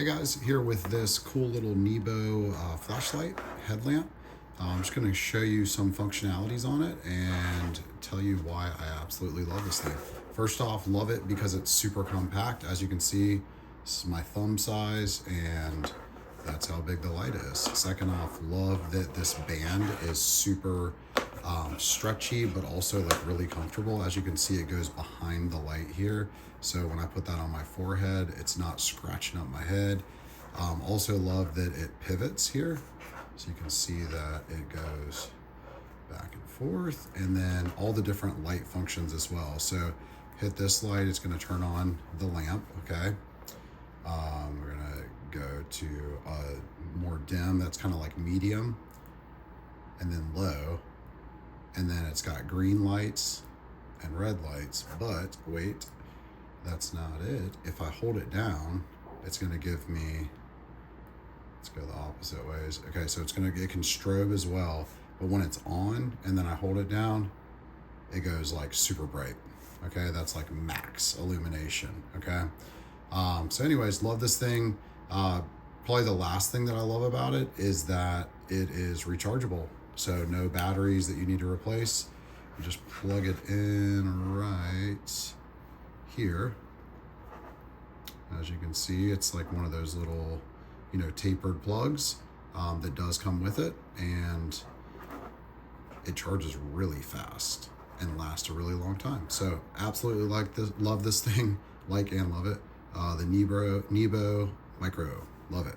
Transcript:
Hey guys, here with this cool little NEBO flashlight headlamp. I'm just going to show you some functionalities on it and tell you why I absolutely love this thing. First off, love it because it's super compact. As you can see, this is my thumb size and that's how big the light is. Second off, love that this band is super stretchy, but also like really comfortable. As you can see, it goes behind the light here. So when I put that on my forehead, it's not scratching up my head. Also love that it pivots here. So you can see that it goes back and forth, and then all the different light functions as well. So hit this light, it's gonna turn on the lamp, okay? We're gonna go to more dim, that's kind of like medium, and then low. And then it's got green lights and red lights, but wait, that's not it. If I hold it down, it's gonna give me, let's go the opposite ways. Okay, so it can strobe as well, but when it's on and then I hold it down, it goes like super bright. Okay, that's like max illumination, okay? So anyways, love this thing. Probably the last thing that I love about it is that it is rechargeable. So no batteries that you need to replace. You just plug it in right here. As you can see, it's like one of those little, tapered plugs that does come with it, and it charges really fast and lasts a really long time. So absolutely love this thing, like and love it. The NEBO Micro, love it.